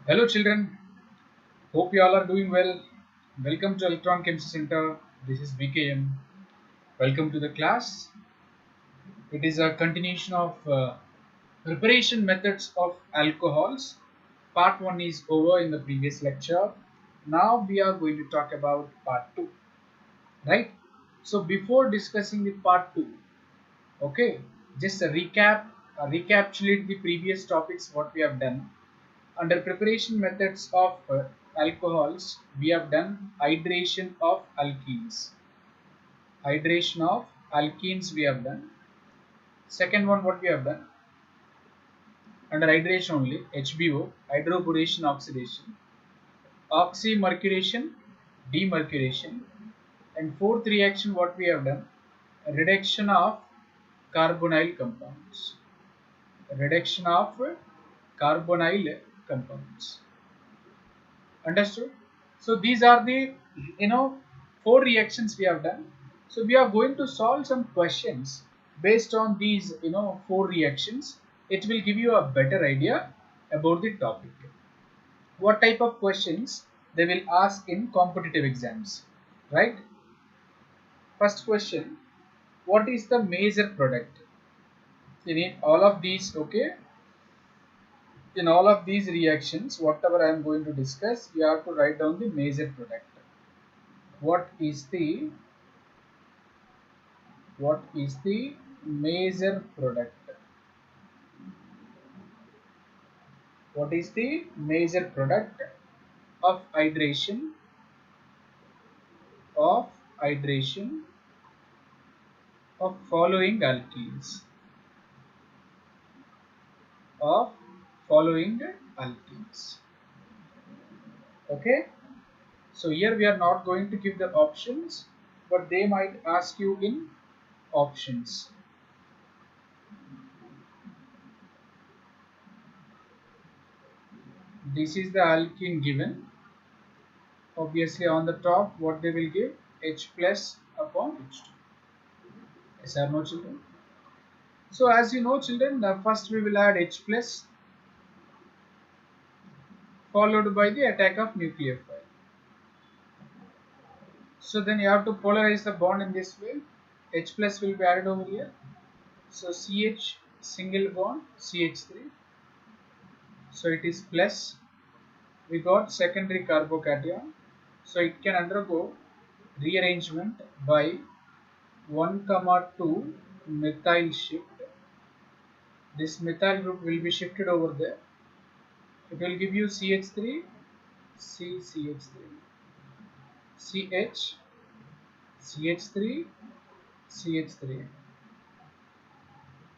Hello children, hope you all are doing well. Welcome to Electron Chemistry Center. This is BKM. Welcome to the class. It is a continuation of preparation methods of alcohols. Part 1 is over in the previous lecture. Now we are going to talk about part 2, right? So before discussing the part 2, okay, just a recapitulate the previous topics what we have done. Under preparation methods of alcohols, we have done hydration of alkenes. Hydration of alkenes we have done. Second one, what we have done under hydration only, HBO, hydroboration oxidation, oxymercuration, demercuration, and fourth reaction, what we have done, reduction of carbonyl compounds. Reduction of carbonyl compounds. Understood? So these are the four reactions we have done. So we are going to solve some questions based on these four reactions. It will give you a better idea about the topic. What type of questions they will ask in competitive exams, right? First question: what is the major product? In all of these, okay, in all of these reactions, whatever I am going to discuss, you have to write down the major product. What is the major product? What is the major product of of hydration of following alkenes? Of following alkenes. Okay. So here we are not going to give the options, but they might ask you in options. This is the alkene given. Obviously on the top what they will give, H plus upon H2. Yes or no children? So as you know children, first we will add H plus followed by the attack of nucleophile. So then you have to polarize the bond in this way. H plus will be added over here. So CH single bond CH3. So it is plus. We got secondary carbocation. So it can undergo rearrangement by 1, 2 methyl shift. This methyl group will be shifted over there. It will give you CH3, CH3, CH, CH3, CH3,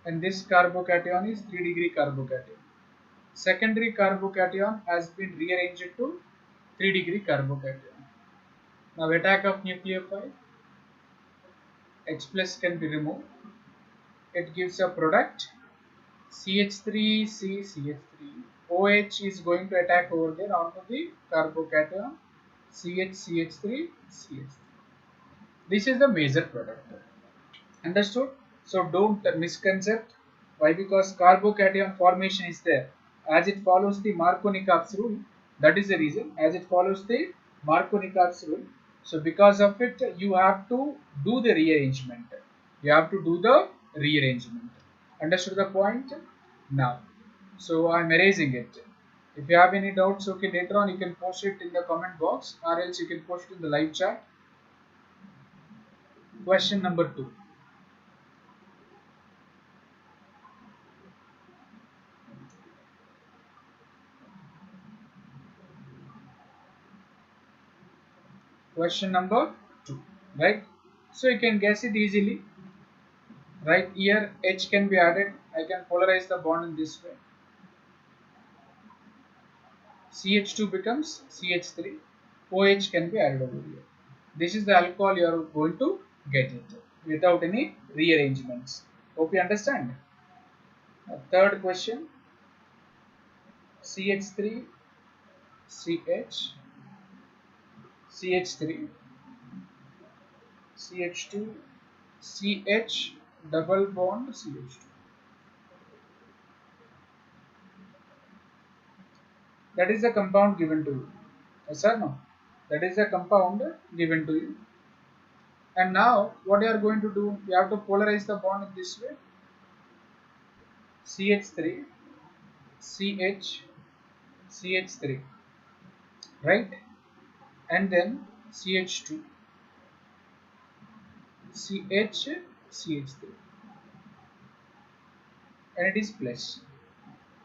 and this carbocation is 3-degree carbocation. Secondary carbocation has been rearranged to 3-degree carbocation. Now attack of nucleophile, H plus can be removed. It gives a product CH3C CH3. OH is going to attack over there onto the carbocation CH3 CH3. This is the major product. Understood? So don't misconcept. Why? Because carbocation formation is there. As it follows the Markovnikov's rule, that is the reason. As it follows the Markovnikov's rule, so because of it, you have to do the rearrangement. You have to do the rearrangement. Understood the point? Now, so I'm erasing it. If you have any doubts, okay, later on you can post it in the comment box, or else you can post it in the live chat. Question number 2. Question number 2, right? So you can guess it easily. Right here, H can be added. I can polarize the bond in this way. CH2 becomes CH3. OH can be added over here. This is the alcohol you are going to get it without any rearrangements. Hope you understand. Third question: CH3, CH, CH3, CH2, CH double bond CH2. That is the compound given to you. Yes or no? That is the compound given to you. And now what you are going to do, you have to polarize the bond in this way. CH3, CH, CH3, right? And then CH2, CH, CH3, and it is plus.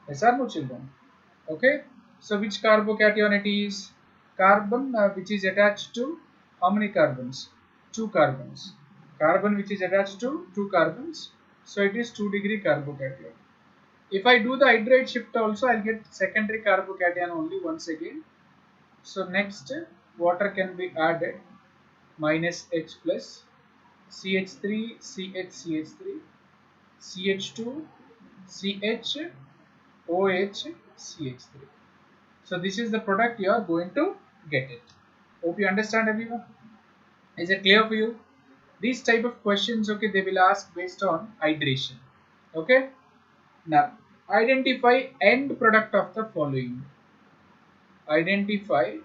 Yes or no, children? Okay. So which carbocation it is? Carbon which is attached to how many carbons? Two carbons. Carbon which is attached to two carbons. So it is 2-degree carbocation. If I do the hydride shift also, I'll get secondary carbocation only once again. So next water can be added, minus H plus, CH3, CH, CH3, CH2, CH, OH, CH3. So this is the product you are going to get it. Hope you understand, everyone. Is it clear for you? These type of questions, okay, they will ask based on hydration. Okay. Now identify end product of the following. Identify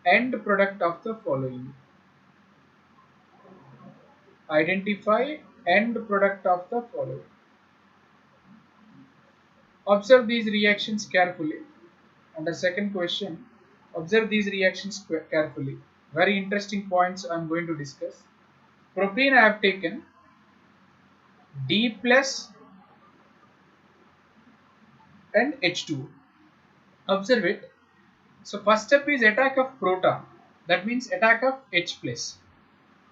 end product of the following. Identify end product of the following. Observe these reactions carefully. And the second question, observe these reactions carefully. Very interesting points I am going to discuss. Propene I have taken D plus and H2. Observe it. So first step is attack of proton. That means attack of H plus.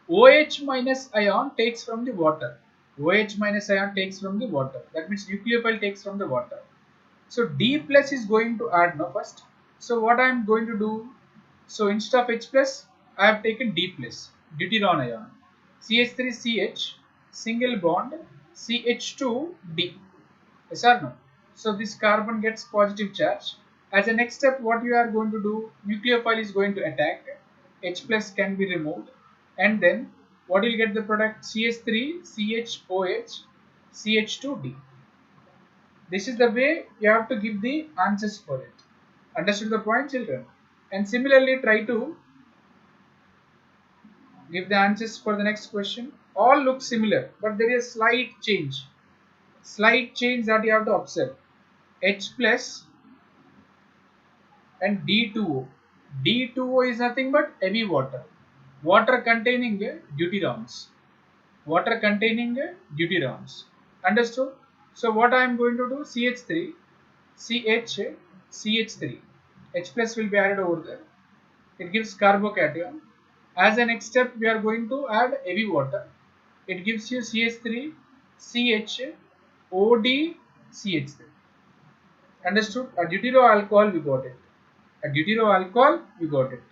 OH minus ion takes from the water. OH minus ion takes from the water. That means nucleophile takes from the water. So D plus is going to add now first. So what I am going to do? So instead of H plus, I have taken D plus, deuteron ion. CH3CH, single bond, CH2D. Yes or no? So this carbon gets positive charge. As a next step, what you are going to do? Nucleophile is going to attack. H plus can be removed, and then what will get the product? CH3, CHOH, CH2D. This is the way you have to give the answers for it. Understood the point, children? And similarly, try to give the answers for the next question. All look similar, but there is slight change. Slight change that you have to observe. H plus and D2O. D2O is nothing but heavy water. Water containing deuterons. Water containing deuterons. Understood? So what I am going to do? CH3, CH, CH3. H plus will be added over there. It gives carbocation. As a next step, we are going to add heavy water. It gives you CH3, CH, OD, CH3. Understood? A deuteroalcohol, we got it. A deuteroalcohol, we got it.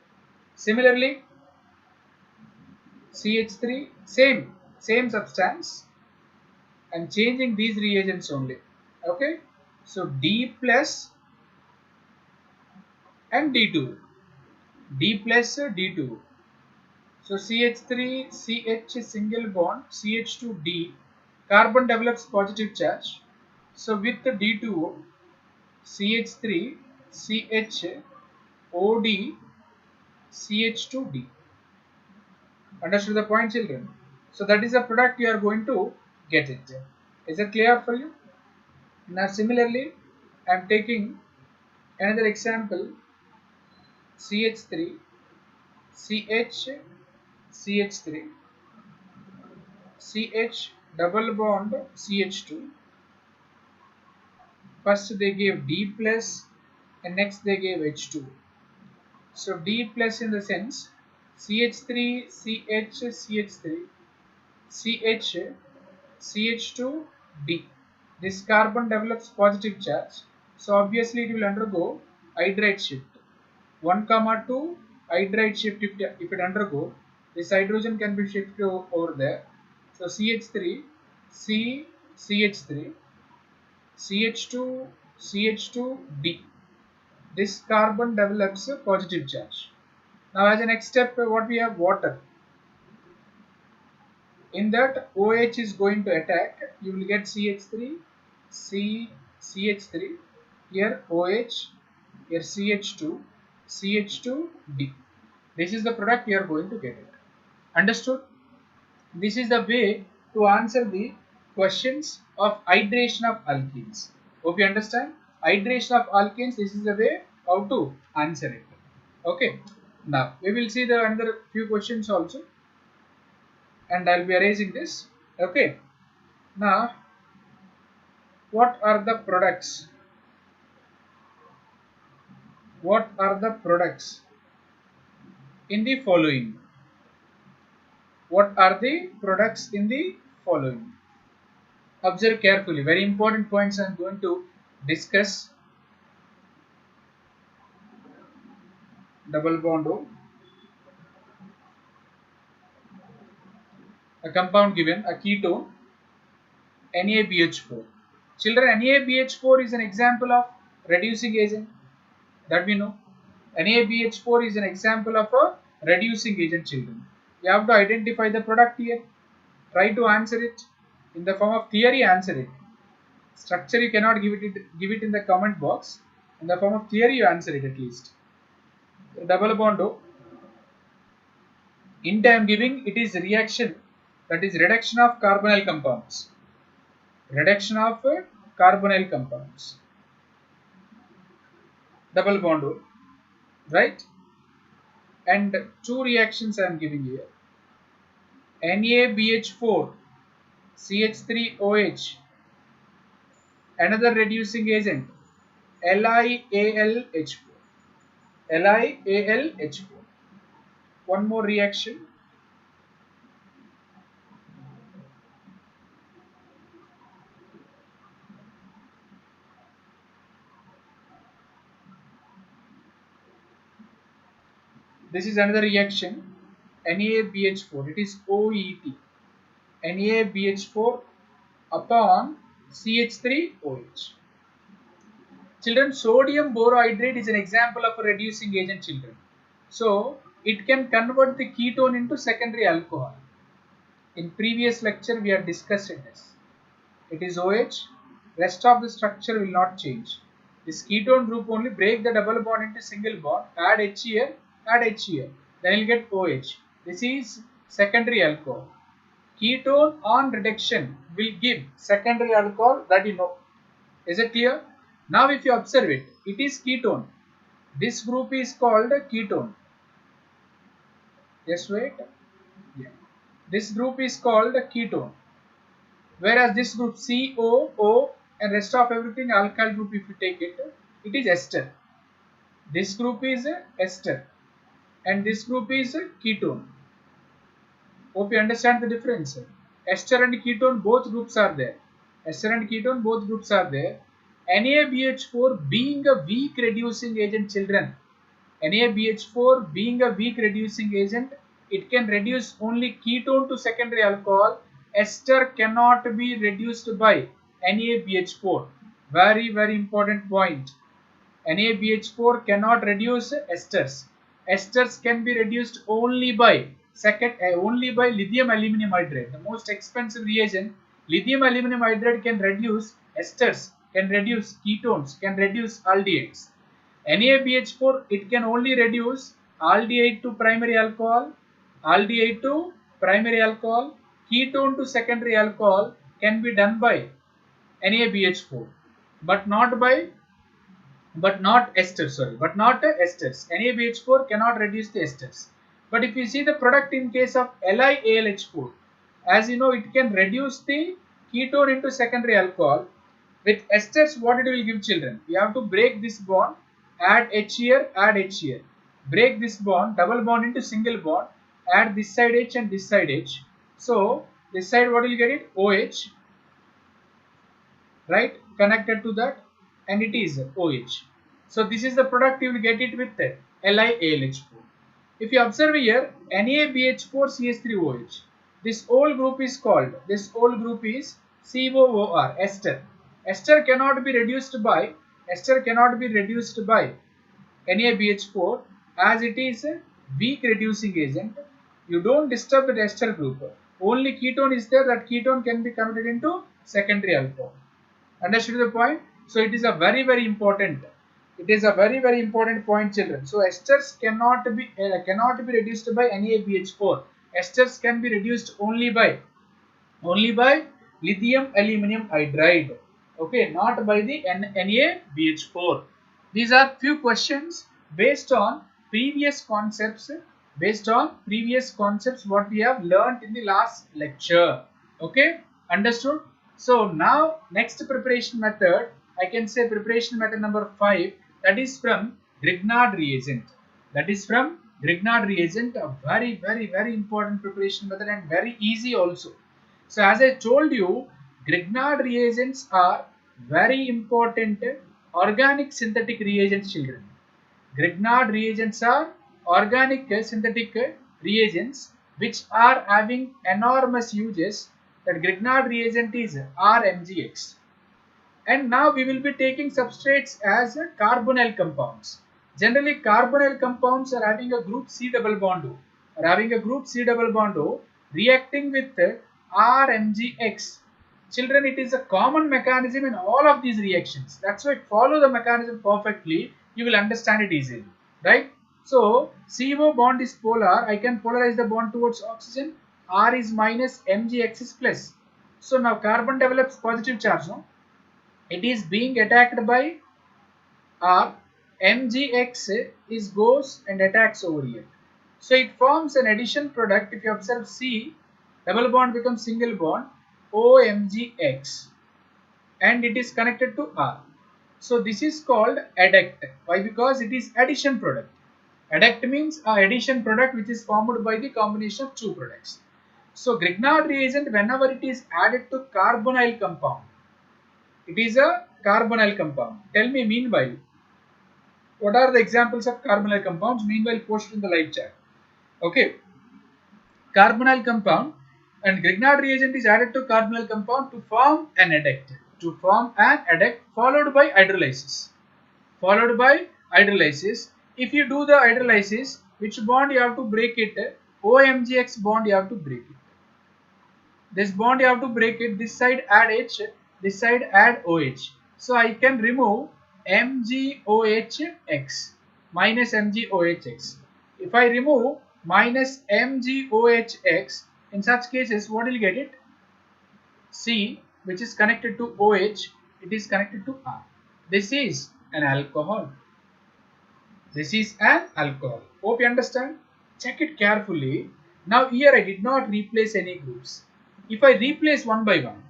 Similarly, CH3, same substance. I'm changing these reagents only. Okay. So D plus and D2. D plus D2. So CH3, CH single bond, CH2D, carbon develops positive charge. So with the D2O, CH3, CH, OD, CH2D. Understood the point, children? So that is the product you are going to get it. Is it clear for you? Now similarly, I am taking another example, CH3, CH, CH3, CH double bond CH2. First they gave D plus and next they gave H2. So D plus in the sense CH3, CH, CH3, CH, CH2, D. This carbon develops positive charge. So obviously it will undergo hydride shift. 1, 2 hydride shift if it undergo, this hydrogen can be shifted over there. So CH3, C, CH3, CH2, CH2D. This carbon develops a positive charge. Now as a next step, what we have? Water. In that OH is going to attack. You will get CH3, C, CH3. Here OH, Here CH2, CH2D. This is the product you are going to get it. Understood? This is the way to answer the questions of hydration of alkenes. Hope you understand. Hydration of alkenes, this is the way how to answer it. Okay. Now we will see the another few questions also, and I'll be erasing this. Okay. Now, what are the products? What are the products in the following? What are the products in the following? Observe carefully. Very important points I am going to discuss. Double bond O. A compound given, a ketone, NaBH4. Children, NaBH4 is an example of reducing agent, that we know. NaBH4 is an example of a reducing agent, children. You have to identify the product here. Try to answer it in the form of theory. Answer it. Structure you cannot give it in the comment box. In the form of theory you answer it at least. Double bond O. Int I am giving, it is reaction, that is reduction of carbonyl compounds. Reduction of carbonyl compounds. Double bond O, right? And two reactions I am giving here. NaBH4 CH3OH, another reducing agent, LiAlH4. LiAlH4. One more reaction. This is another reaction, NaBH4. It is OET. NaBH4 upon CH3OH. Children, sodium borohydrate is an example of a reducing agent, children. So, it can convert the ketone into secondary alcohol. In previous lecture, we have discussed this. It is OH, rest of the structure will not change. This ketone group only break the double bond into single bond, add H here, add H here. Then you will get OH. This is secondary alcohol. Ketone on reduction will give secondary alcohol, that you know. Is it clear? Now if you observe it, it is ketone. This group is called ketone. Just wait. Yeah. This group is called ketone. Whereas this group COO and rest of everything alkyl group, if you take it, it is ester. This group is ester and this group is ketone. Hope you understand the difference. Ester and ketone, both groups are there. Ester and ketone, both groups are there. NaBH4 being a weak reducing agent, children. NaBH4 being a weak reducing agent, it can reduce only ketone to secondary alcohol. Ester cannot be reduced by NaBH4. Very, very important point. NaBH4 cannot reduce esters. Esters can be reduced only by lithium aluminum hydride. The most expensive reagent, lithium aluminum hydride, can reduce esters, can reduce ketones, can reduce aldehydes. NaBH4, it can only reduce aldehyde to primary alcohol, aldehyde to primary alcohol, ketone to secondary alcohol can be done by NaBH4, but not esters. NaBH4 cannot reduce the esters. But if you see the product in case of LiAlH4, as you know, it can reduce the ketone into secondary alcohol. With esters, what it will give, children? We have to break this bond, add H here, add H here. Break this bond, double bond into single bond, add this side H and this side H. So, this side what will you get it? OH, right? Connected to that, and it is OH. So this is the product you will get it with LiAlH4. If you observe here, NaBH4CH3OH. This whole group is called, COOR, ester. Ester cannot be reduced by NaBH4 as it is a weak reducing agent. You don't disturb the ester group. Only ketone is there, that ketone can be converted into secondary alcohol. Understood the point? So it is a very, very important. It is a very important point, children. So esters cannot be reduced by NaBH4. Esters can be reduced only by lithium aluminum hydride. Okay, not by the NaBH4. These are few questions based on previous concepts. Based on previous concepts, what we have learned in the last lecture. Okay, understood? So now next preparation method, I can say preparation method number 5, that is from Grignard reagent. That is from Grignard reagent, a very important preparation method and very easy also. So as I told you, Grignard reagents are very important organic synthetic reagents, children. Grignard reagents are organic synthetic reagents which are having enormous uses. That Grignard reagent is RMGX. And now we will be taking substrates as carbonyl compounds. Generally, carbonyl compounds are having a group C double bond O, reacting with RMGX. Children, it is a common mechanism in all of these reactions. That's why follow the mechanism perfectly. You will understand it easily, right? So CO bond is polar. I can polarize the bond towards oxygen. R is minus, MgX is plus. So now carbon develops positive charge, no? It is being attacked by R. MgX is goes and attacks over here. So it forms an addition product. If you observe C, double bond becomes single bond, OMgX, and it is connected to R. So this is called adduct. Why? Because it is addition product. Adduct means a addition product which is formed by the combination of two products. So Grignard reagent, whenever it is added to carbonyl compound, it is a carbonyl compound. Tell me meanwhile, what are the examples of carbonyl compounds? Meanwhile, post in the live chat. Okay, carbonyl compound and Grignard reagent is added to carbonyl compound to form an adduct. Followed by hydrolysis. If you do the hydrolysis, which bond you have to break it? OMgX bond you have to break it. This bond you have to break it. This side add H, this side add OH. So I can remove MgOHX minus MgOHX. If I remove minus MgOHX, in such cases, what will you get it? C, which is connected to OH, it is connected to R. This is an alcohol. Hope you understand. Check it carefully. Now here I did not replace any groups. If I replace one by one,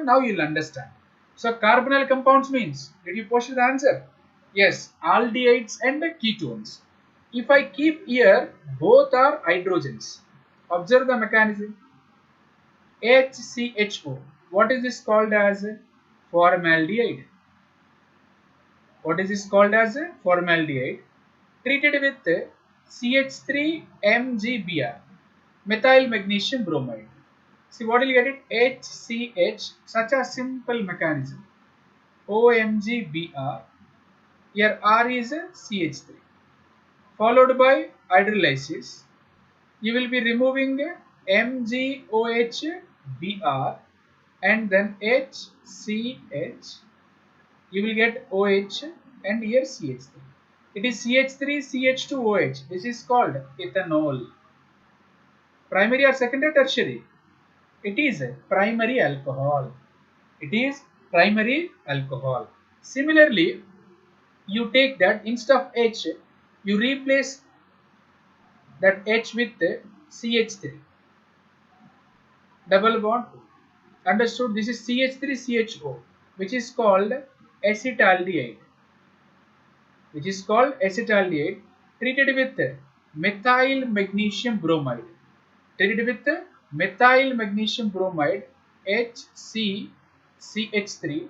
now you will understand. So carbonyl compounds means, did you post the answer? Yes, aldehydes and ketones. If I keep here, both are hydrogens. Observe the mechanism. HCHO. What is this called as? Formaldehyde. What is this called as? Formaldehyde. Treated with CH3MgBr, methyl magnesium bromide. See, what will you get it? HCH, such a simple mechanism. OMgBr, here R is CH3. Followed by hydrolysis, you will be removing MgOHBr and then HCH. You will get OH and here CH3. It is CH3CH2OH. This is called ethanol. Primary or secondary or tertiary? It is primary alcohol. Similarly, you take that instead of H, you replace that H with CH3. Double bond. Understood? This is CH3CHO, which is called acetaldehyde. Treated with methyl magnesium bromide. HCCH3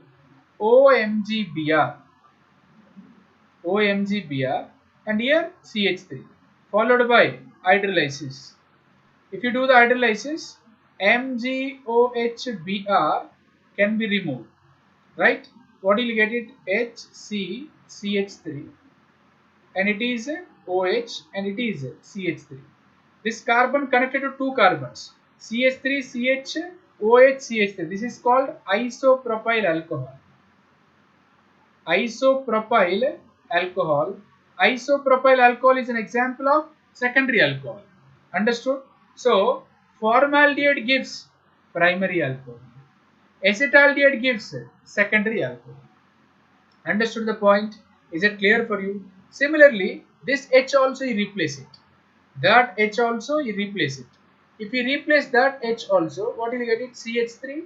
OMgBr and here CH3 followed by hydrolysis. If you do the hydrolysis, MgOHBr can be removed, right? What will you get it? HCCH3 and it is OH and it is CH3. This carbon connected to two carbons, CH3, CH, OH, CH3. This is called isopropyl alcohol. isopropyl alcohol. Isopropyl alcohol is an example of secondary alcohol. Understood? So, formaldehyde gives primary alcohol. Acetaldehyde gives secondary alcohol. Understood the point? Is it clear for you? Similarly, this H also you replace it. That H also you replace it. If you replace that H also, what will you get it? CH3,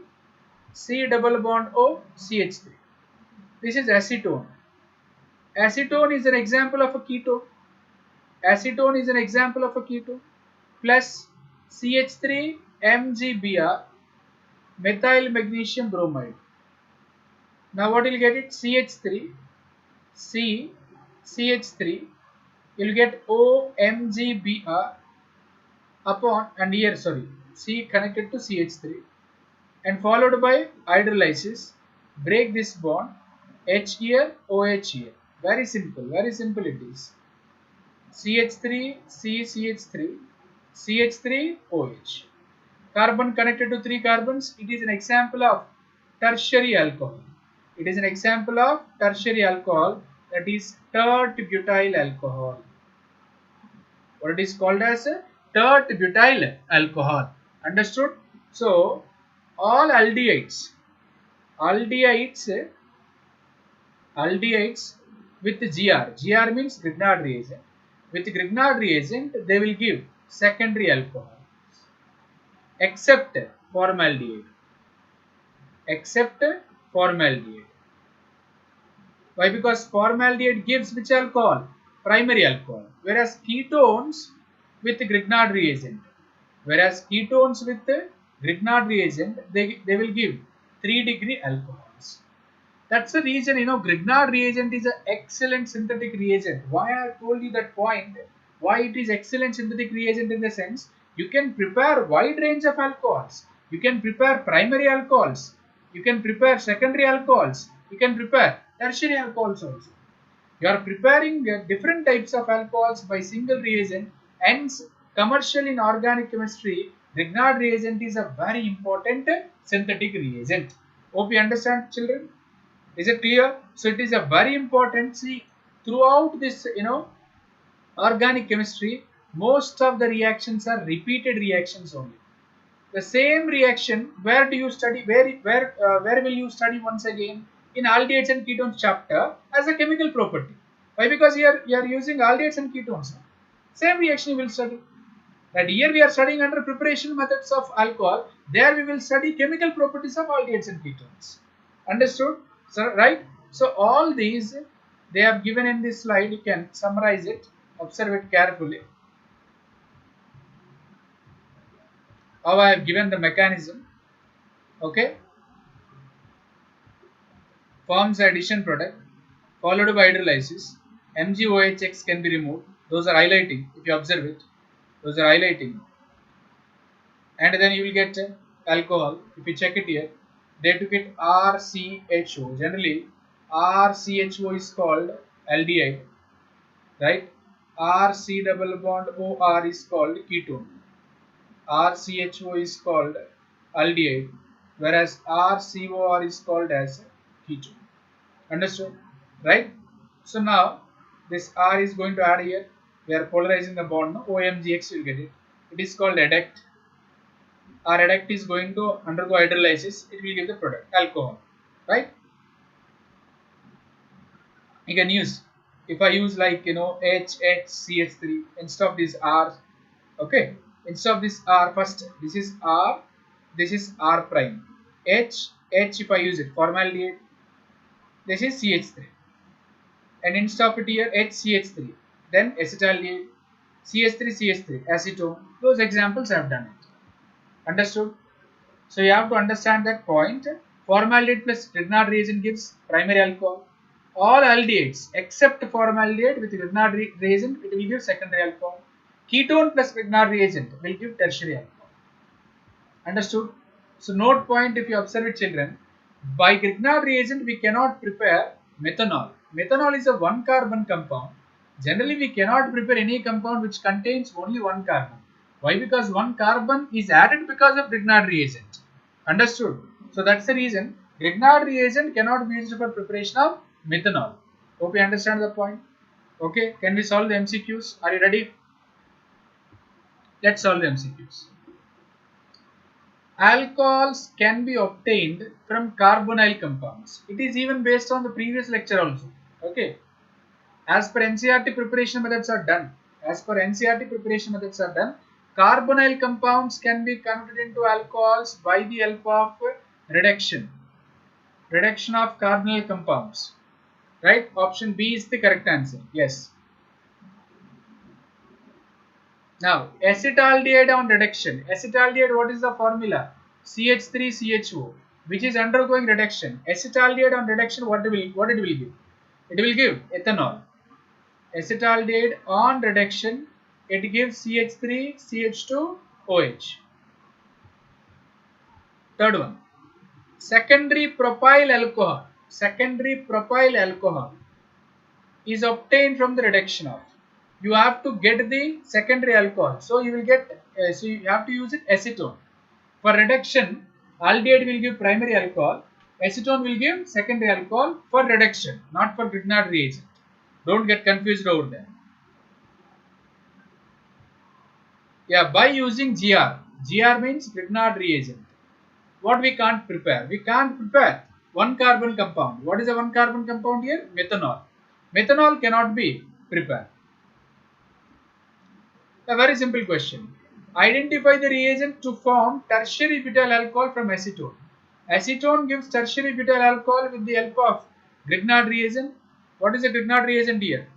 C double bond O, CH3. This is acetone. Acetone is an example of a ketone. Acetone is an example of a ketone. Plus CH3 MgBr, methyl magnesium bromide. Now what will you get it? CH3, C, CH3. You'll get OMgBr upon, and here sorry, C connected to CH3, and followed by hydrolysis. Break this bond, H here, OH here. Very simple it is. CH3, C, CH3, CH3, OH. Carbon connected to 3 carbons. It is an example of tertiary alcohol. It is an example of tertiary alcohol, that is tert butyl alcohol. What it is called as a tert butyl alcohol. Understood? So, all aldehydes with GR means Grignard reagent. With Grignard reagent, they will give secondary alcohol, except formaldehyde. Why? Because formaldehyde gives which alcohol? Primary alcohol. Whereas ketones with Grignard reagent, they will give 3-degree alcohols. That's the reason, Grignard reagent is an excellent synthetic reagent. Why I have told you that point? Why it is excellent synthetic reagent in the sense you can prepare wide range of alcohols. You can prepare primary alcohols. You can prepare secondary alcohols. You can prepare tertiary alcohols also. You are preparing different types of alcohols by single reagent. Hence, commercial in organic chemistry, Grignard reagent is a very important synthetic reagent. Hope you understand, children. Is it clear? So it is a very important. See, throughout this, organic chemistry, most of the reactions are repeated reactions only. The same reaction, where do you study? Where will you study once again? In aldehydes and ketones chapter as a chemical property. Why? Because here you are using aldehydes and ketones. Same reaction you will study. That here we are studying under preparation methods of alcohol. There we will study chemical properties of aldehydes and ketones. Understood? So, right? So all these they have given in this slide. You can summarize it. Observe it carefully. How I have given the mechanism. Okay. Forms addition product followed by hydrolysis. MgOHX can be removed. Those are highlighting. If you observe it, those are highlighting. And then you will get alcohol. If you check it here, they took it RCHO. Generally, RCHO is called aldehyde, right? RC double bond OR is called ketone. RCHO is called aldehyde, whereas RCOR is called as ketone. Understood? Right? So now this R is going to add here. We are polarizing the bond. No? OMGX will get it. It is called adduct. Our adduct is going to undergo hydrolysis. It will give the product alcohol. Right? You can use, if I use like HHCH3 instead of this R. Okay. Instead of this R, first this is R. This is R prime. H if I use it, formaldehyde. This is CH3. And instead of it here, HCH3, then acetaldehyde, CH3, acetone. Those examples I have done it. Understood? So you have to understand that point. Formaldehyde plus Grignard reagent gives primary alcohol. All aldehydes except formaldehyde with Grignard reagent, it will give secondary alcohol. Ketone plus Grignard reagent will give tertiary alcohol. Understood? So note point, if you observe it, children, by Grignard reagent we cannot prepare methanol. Methanol is a 1-carbon compound. Generally we cannot prepare any compound which contains only 1 carbon. Why? Because 1 carbon is added because of Grignard reagent. Understood? So that's the reason Grignard reagent cannot be used for preparation of methanol. Hope you understand the point. Okay, can we solve the MCQs? Are you ready? Let's solve the MCQs. Alcohols can be obtained from carbonyl compounds. It is even based on the previous lecture also. Okay. As per NCERT preparation methods are done. As per NCERT preparation methods are done. Carbonyl compounds can be converted into alcohols by the help of reduction. Reduction of carbonyl compounds. Right? Option B is the correct answer. Yes. Now, acetaldehyde on reduction. Acetaldehyde, what is the formula? CH3CHO, which is undergoing reduction. Acetaldehyde on reduction, what it will give? It will give ethanol. Acetaldehyde on reduction, it gives CH3CH2OH. Third one, secondary propyl alcohol. Secondary propyl alcohol is obtained from the reduction of. You have to get the secondary alcohol, so you will get. So you have to use it acetone. For reduction, aldehyde will give primary alcohol, acetone will give secondary alcohol for reduction, not for Grignard reagent. Don't get confused over there. Yeah, by using GR. GR means Grignard reagent. What we can't prepare? We can't prepare one carbon compound. What is a one carbon compound here? Methanol. Methanol cannot be prepared. A very simple question. Identify the reagent to form tertiary butyl alcohol from acetone. Acetone gives tertiary butyl alcohol with the help of Grignard reagent. What is the Grignard reagent here?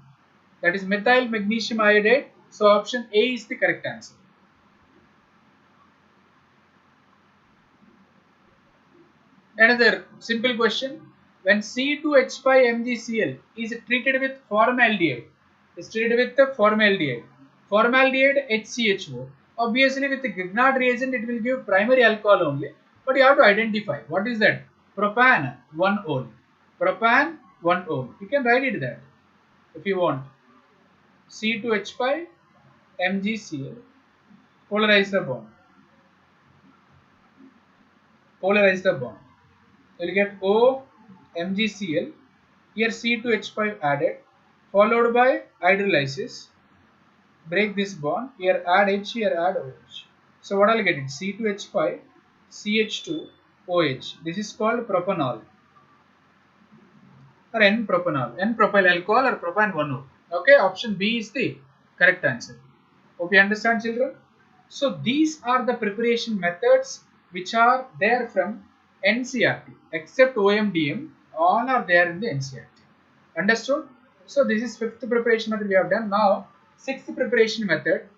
That is methyl magnesium iodide. So option A is the correct answer. Another simple question. When C2H5MgCl is treated with formaldehyde, formaldehyde HCHO. Obviously, with the Grignard reagent, it will give primary alcohol only. But you have to identify what is that? Propan 1-ol. Propan 1-ol. You can write it there if you want. C2H5MgCl. Polarize the bond. Polarize the bond. You will get O MgCl. Here C2H5 added, followed by hydrolysis. Break this bond. Here add H, here add OH. So what I'll get it? C2H5 CH2 OH. This is called propanol or N-propanol. N-propyl alcohol or propan 1-ol. Okay, option B is the correct answer. Hope you understand, children. So these are the preparation methods which are there from NCERT. Except OMDM, all are there in the NCERT. Understood? So this is fifth preparation method we have done. Now sixth preparation method,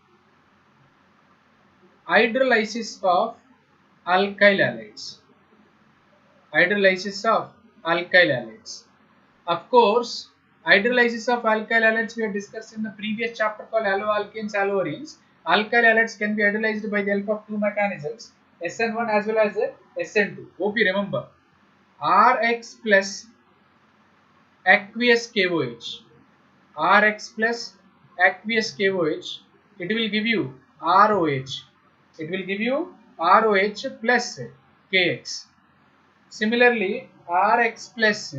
hydrolysis of alkyl halides. Hydrolysis of alkyl halides. Of course, hydrolysis of alkyl halides we have discussed in the previous chapter called haloalkanes, haloarenes. Alkyl halides can be hydrolyzed by the help of two mechanisms, SN1 as well as SN2. Hope you remember. Rx plus aqueous KOH. Rx plus aqueous KOH. It will give you ROH. It will give you ROH plus KX. Similarly, Rx plus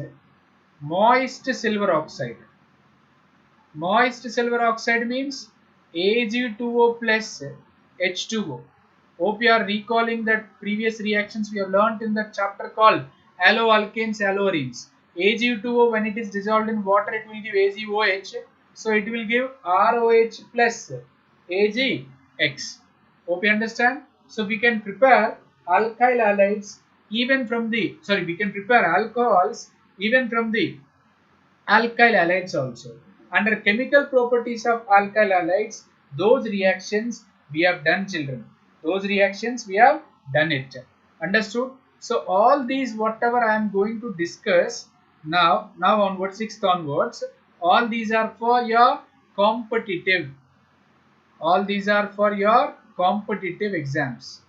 moist silver oxide. Moist silver oxide means Ag2O plus H2O. Hope you are recalling that previous reactions we have learnt in the chapter called haloalkanes, haloarenes. Ag2O, when it is dissolved in water, it will give AgOH. So it will give ROH plus AgX. Hope you understand. So we can prepare alkyl halides even from the, we can prepare alcohols even from the alkyl halides also. Under chemical properties of alkyl halides, those reactions we have done, children. Those reactions we have done it. Understood? So all these whatever I am going to discuss now onwards, 6th onwards, all these are for your competitive. All these are for your competitive exams.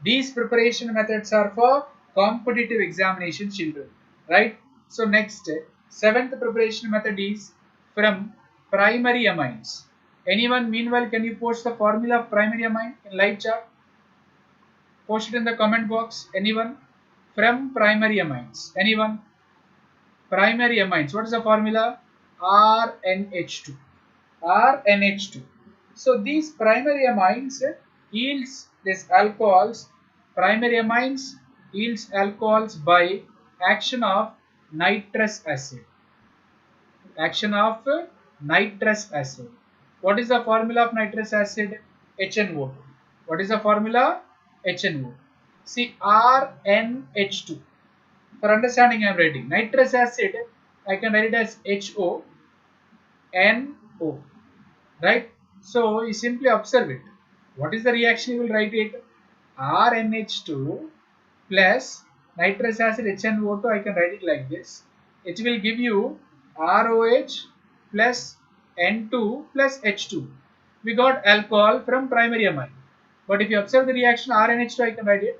These preparation methods are for competitive examination, children. Right? So next, 7th preparation method is from primary amines. Anyone meanwhile can you post the formula of primary amine in live chat? Post it in the comment box. Anyone? From primary amines. Anyone? primary amines. What is the formula? RNH2. RNH2. So these primary amines yields this alcohols. Primary amines yields alcohols by action of nitrous acid. Action of nitrous acid. What is the formula of nitrous acid? HNO2. What is the formula? HNO. See, RNH2. For understanding, I am writing nitrous acid. I can write it as HONO, right? So you simply observe it. What is the reaction? You will write it RNH2 plus nitrous acid HNO2. I can write it like this. It will give you ROH plus N2 plus H2. We got alcohol from primary amine. But if you observe the reaction RNH2, I can write it.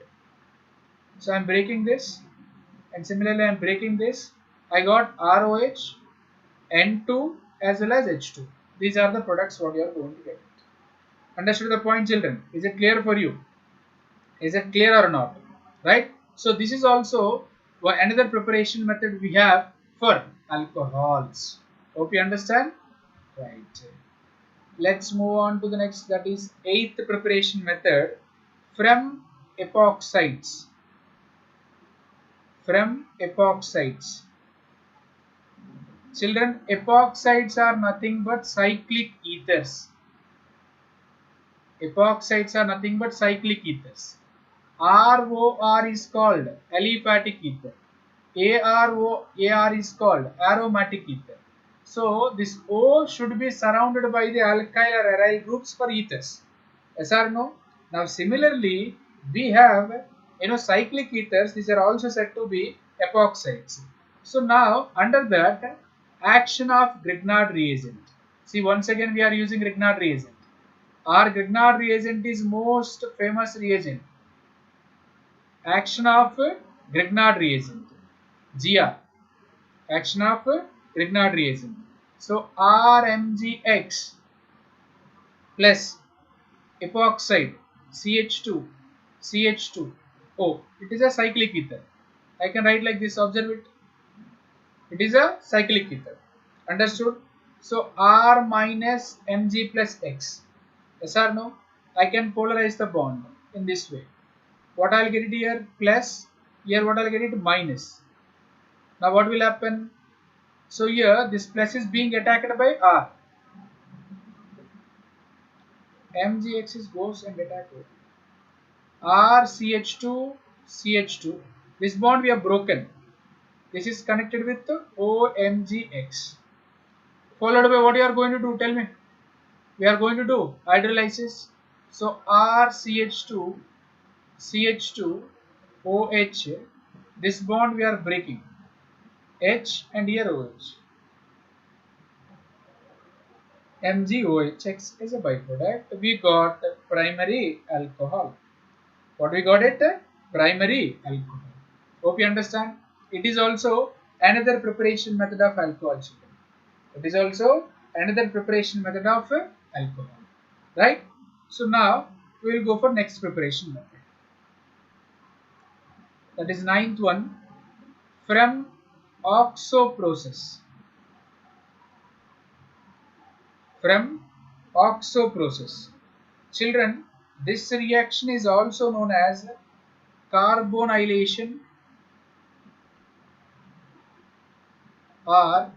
So I am breaking this, and similarly I am breaking this. I got ROH, N2 as well as H2. These are the products what you are going to get. Understood the point, children? Is it clear for you? Is it clear or not? Right? So this is also another preparation method we have for alcohols. Hope you understand? Right. Let's move on to the next, that is eighth preparation method from epoxides. From epoxides. Children, epoxides are nothing but cyclic ethers. Epoxides are nothing but cyclic ethers. ROR is called aliphatic ether. AR is called aromatic ether. So this O should be surrounded by the alkyl or aryl groups for ethers. Yes or no? Now similarly, we have cyclic ethers. These are also said to be epoxides. So now under that, action of Grignard reagent. See, once again we are using Grignard reagent. Our Grignard reagent is most famous reagent. Action of Grignard reagent. GR. Action of Grignard reagent. So RMgX plus epoxide CH2O. It is a cyclic ether. I can write like this. Observe it. It is a cyclic ether. Understood? So R minus Mg plus X. Yes or no? I can polarize the bond in this way. What I will get it here? Plus. Here what I will get it? Minus. Now what will happen? So here this plus is being attacked by R. Mgx is goes and attacked with RCH2 CH2. This bond we have broken. This is connected with OMgX. Followed by what you are going to do? Tell me. We are going to do hydrolysis. So RCH2 CH2 OH. This bond we are breaking. H and here OH. MgOH is a byproduct. We got primary alcohol. What we got it? Primary alcohol. Hope you understand. It is also another preparation method of alcohol. It is also another preparation method of alcohol. Right? So now we will go for next preparation method. That is ninth one, from OXO process. From OXO process. Children, this reaction is also known as carbonylation or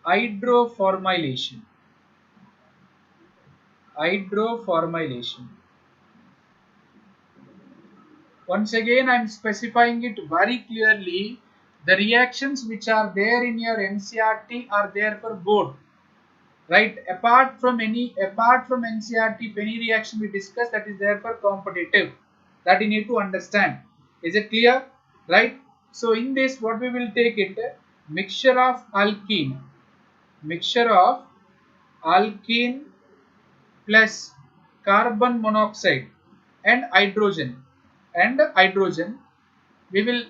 hydroformylation. Hydroformylation. Once again, I am specifying it very clearly. The reactions which are there in your NCERT are there for both. Right? Apart from NCERT, any reaction we discuss, that is there for competitive. That you need to understand. Is it clear? Right? So in this, what we will take it, mixture of alkene plus carbon monoxide and hydrogen, we will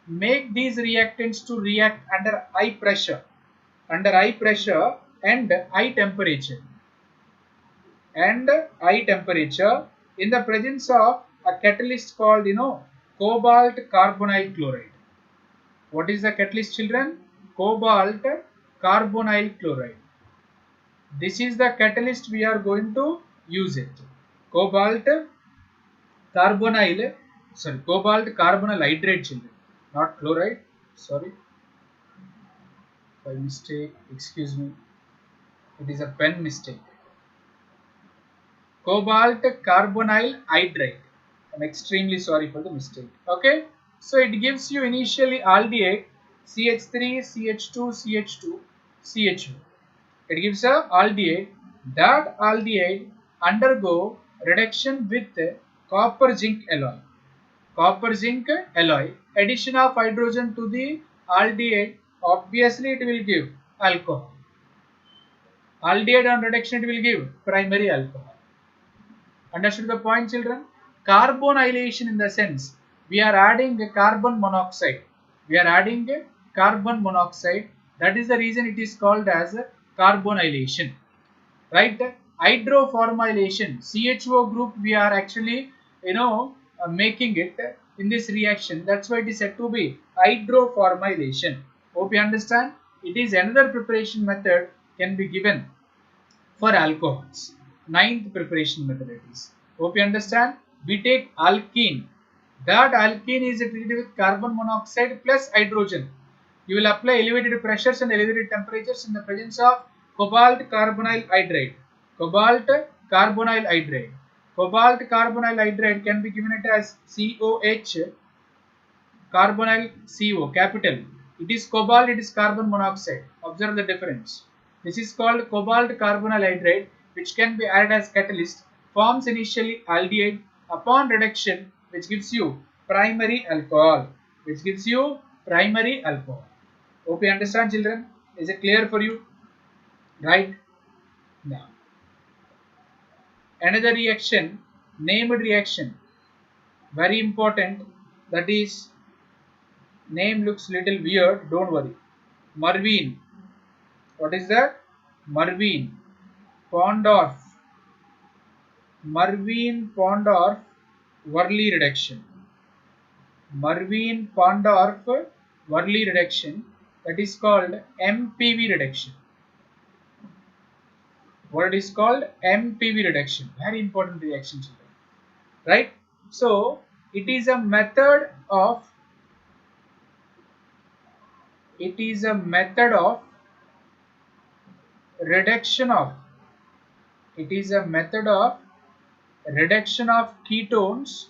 make these reactants to react under high pressure and high temperature in the presence of a catalyst called cobalt carbonyl chloride. What is the catalyst, children? cobalt carbonyl chloride. This is the catalyst we are going to use it. Cobalt carbonyl, sorry, cobalt carbonyl hydrate, children, not chloride. Sorry, by mistake, excuse me, it is a pen mistake. Cobalt carbonyl hydrate. I'm extremely sorry for the mistake. Okay, so it gives you initially aldehyde CH3, CH2, CH2, CH2. It gives a aldehyde. That aldehyde undergo reduction with copper zinc alloy. Copper zinc alloy. Addition of hydrogen to the aldehyde, obviously it will give alcohol. Aldehyde on reduction it will give primary alcohol. Understood the point, children? Carbonylation, in the sense we are adding a carbon monoxide. We are adding a carbon monoxide. That is the reason it is called as a carbonylation. Right? Hydroformylation. CHO group we are actually making it in this reaction. That's why it is said to be hydroformylation. Hope you understand. It is another preparation method can be given for alcohols. Ninth preparation method it is. Hope you understand. We take alkene. That alkene is treated with carbon monoxide plus hydrogen. You will apply elevated pressures and elevated temperatures in the presence of cobalt carbonyl hydrate. Cobalt carbonyl hydrate. Cobalt carbonyl hydrate can be given it as COH, carbonyl CO, capital. It is cobalt, it is carbon monoxide. Observe the difference. This is called cobalt carbonyl hydrate, which can be added as catalyst, forms initially aldehyde upon reduction, which gives you primary alcohol. Which gives you primary alcohol. Hope you understand, children. Is it clear for you? Right? Now, another reaction, named reaction, very important. That is, name looks little weird. Don't worry. Mervyn. What is that? Mervyn Pondorf. Mervyn Pondorf Worley reduction. Mervyn Pondorf Worley reduction. That is called MPV reduction. What it is called? MPV reduction. Very important reaction, children. Right? So it is a method of reduction of reduction of ketones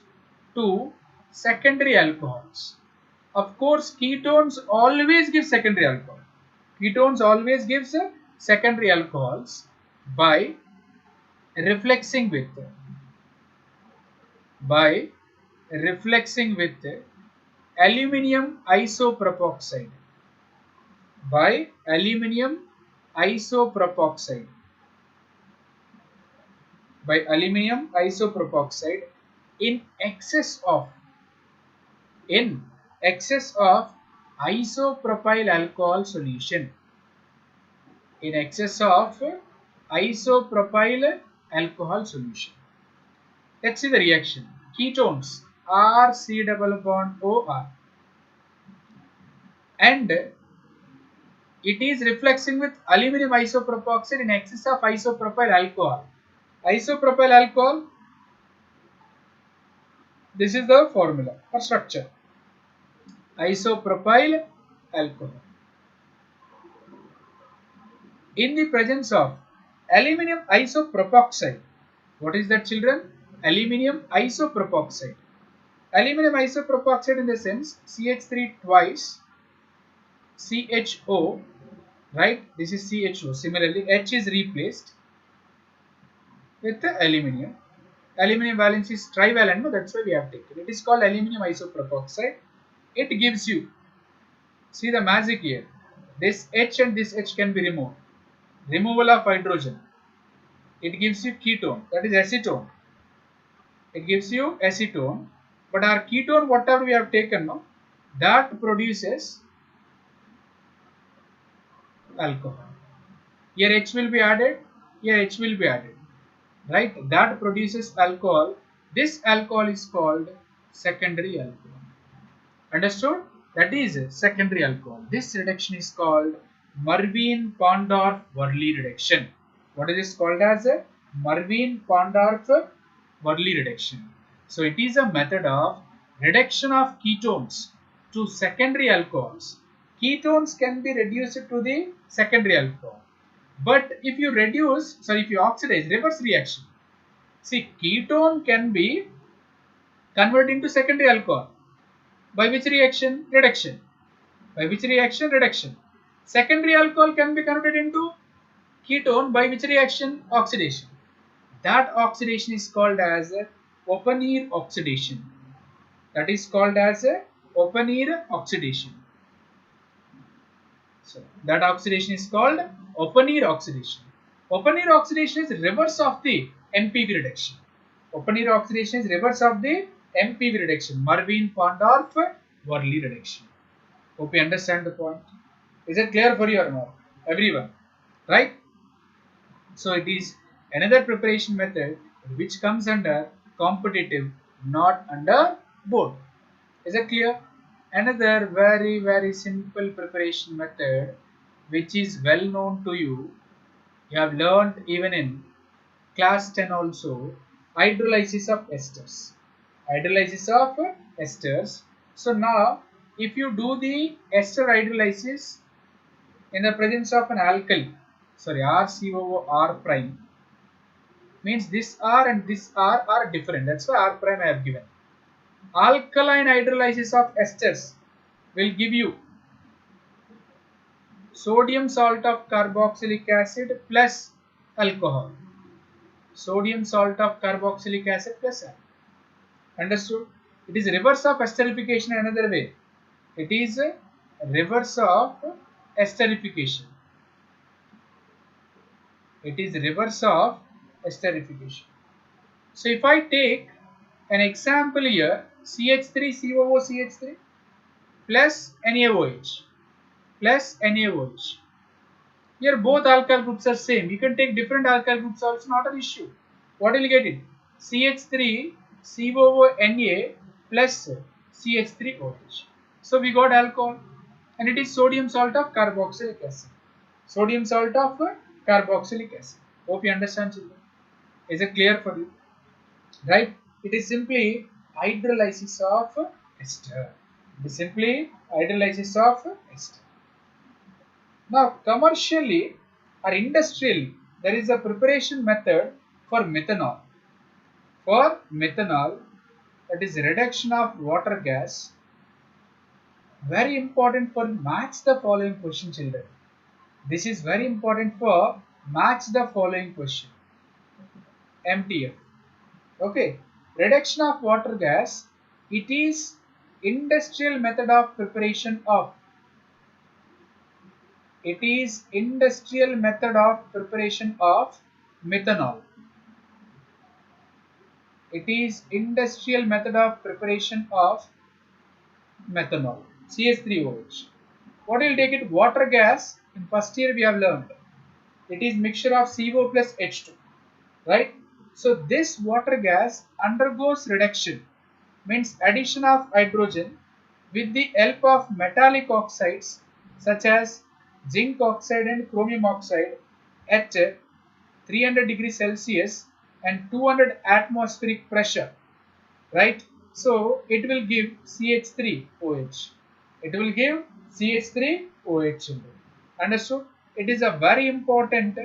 to secondary alcohols. Of course, ketones always give secondary alcohol. Ketones always gives secondary alcohols by reflexing with aluminium isopropoxide. By aluminium isopropoxide. By aluminium isopropoxide in excess of isopropyl alcohol solution. In excess of isopropyl alcohol solution. Let's see the reaction. Ketones R C double bond OR, and it is reflexing with aluminum isopropoxide in excess of isopropyl alcohol. Isopropyl alcohol, this is the formula or structure. Isopropyl alcohol. In the presence of aluminum isopropoxide. What is that, children? Aluminum isopropoxide. Aluminum isopropoxide in the sense CH3 twice CHO, right? This is CHO. Similarly, H is replaced with the aluminum. Aluminum valence is trivalent, no? That's why we have taken. It is called aluminum isopropoxide. It gives you, see the magic here. This H and this H can be removed. Removal of hydrogen. It gives you ketone, that is acetone. It gives you acetone. But our ketone, whatever we have taken, no, that produces alcohol. Here H will be added, here H will be added. Right? That produces alcohol. This alcohol is called secondary alcohol. Understood? that is secondary alcohol. This reduction is called Marvin-Pondorf-Verley reduction. What is this called as? Marvin-Pondorf-Verley reduction. So it is a method of reduction of ketones to secondary alcohols. Ketones can be reduced to the secondary alcohol. But if you oxidize, reverse reaction. See, ketone can be converted into secondary alcohol. By which reaction? Reduction. By which reaction? Reduction. Secondary alcohol can be converted into ketone by which reaction? Oxidation. That oxidation is called as open-air oxidation. That is called as open-air oxidation. So that oxidation is called open-air oxidation. Open-air oxidation is reverse of the MPV reduction. Open-air oxidation is reverse of the MPV reduction, Marvin-Pondorf-Verley reduction. Hope you understand the point. Is it clear for you or not? Everyone, right? So it is another preparation method which comes under competitive, not under board. Is it clear? Another very simple preparation method which is well known to you. You have learned even in class 10 also, hydrolysis of esters. Hydrolysis of esters. So now if you do the ester hydrolysis in the presence of an alkali, RCOO R prime, means this R and this R are different. That's why R prime I have given. Alkaline hydrolysis of esters will give you sodium salt of carboxylic acid plus alcohol. Sodium salt of carboxylic acid plus alcohol. Understood? It is reverse of esterification another way. It is reverse of esterification. It is reverse of esterification. So if I take an example here, CH3COO CH3 plus NaOH plus NaOH. Here both alkyl groups are same. You can take different alkyl groups also, not an issue. What will you get it? CH3COO Na plus CH3OH. So we got alcohol and it is sodium salt of carboxylic acid. Sodium salt of carboxylic acid. Hope you understand, children. Is it clear for you? Right? It is simply hydrolysis of ester. It is simply hydrolysis of ester. Now, commercially or industrially, there is a preparation method for methanol. For methanol, that is reduction of water gas. Very important for match the following question, children. This is very important for match the following question. MTF. Okay. Reduction of water gas. It is industrial method of preparation of. It is industrial method of preparation of methanol. It is industrial method of preparation of methanol. CH3OH. What will take it? Water gas. In first year we have learned. It is mixture of CO plus H2. Right? So this water gas undergoes reduction. Means addition of hydrogen with the help of metallic oxides such as zinc oxide and chromium oxide at 300 degrees Celsius and 200 atmospheric pressure, right? So it will give CH3OH. It will give CH3OH. Understood? It is a very important,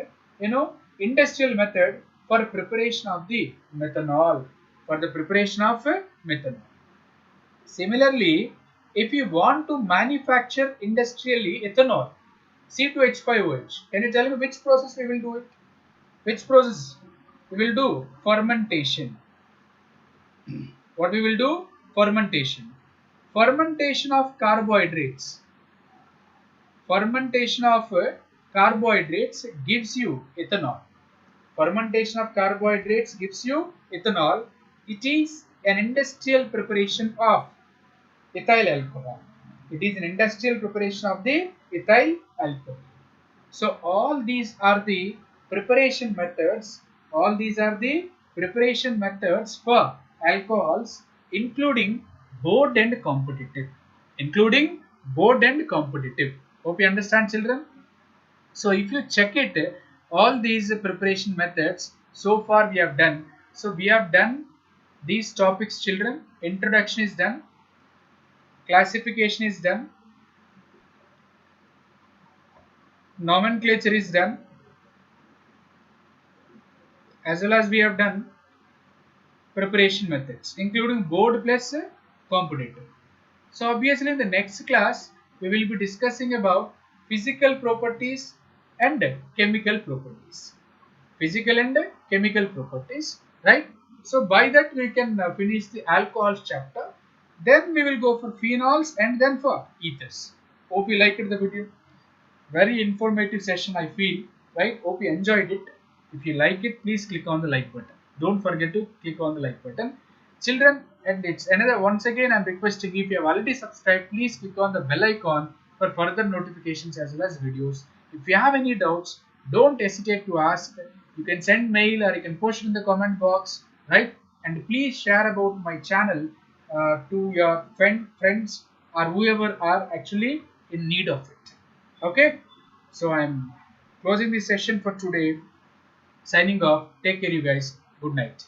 industrial method for preparation of the methanol. For the preparation of methanol. Similarly, if you want to manufacture industrially ethanol, C2H5OH, can you tell me which process we will do it? Which process? We will do fermentation. What we will do? Fermentation. Fermentation of carbohydrates. Fermentation of carbohydrates gives you ethanol. Fermentation of carbohydrates gives you ethanol. It is an industrial preparation of ethyl alcohol. It is an industrial preparation of the ethyl alcohol. So all these are the preparation methods. All these are the preparation methods for alcohols, including board and competitive. Including board and competitive. Hope you understand, children. So if you check it, all these preparation methods so far we have done. So we have done these topics, children. Introduction is done, classification is done, nomenclature is done, as well as we have done preparation methods including board plus competitive. So obviously in the next class we will be discussing about physical properties and chemical properties. Physical and chemical properties, right? So by that we can finish the alcohols chapter. Then we will go for phenols and then for ethers. Hope you liked the video. Very informative session I feel, right? Hope you enjoyed it. If you like it, please click on the like button. Don't forget to click on the like button. Children, and it's another, once again I'm requesting, if you have already subscribed, please click on the bell icon for further notifications as well as videos. If you have any doubts, don't hesitate to ask. You can send mail or you can post it in the comment box, right? And please share about my channel to your friends or whoever are actually in need of it. Okay, so I'm closing this session for today. Signing off. Take care, you guys. Good night.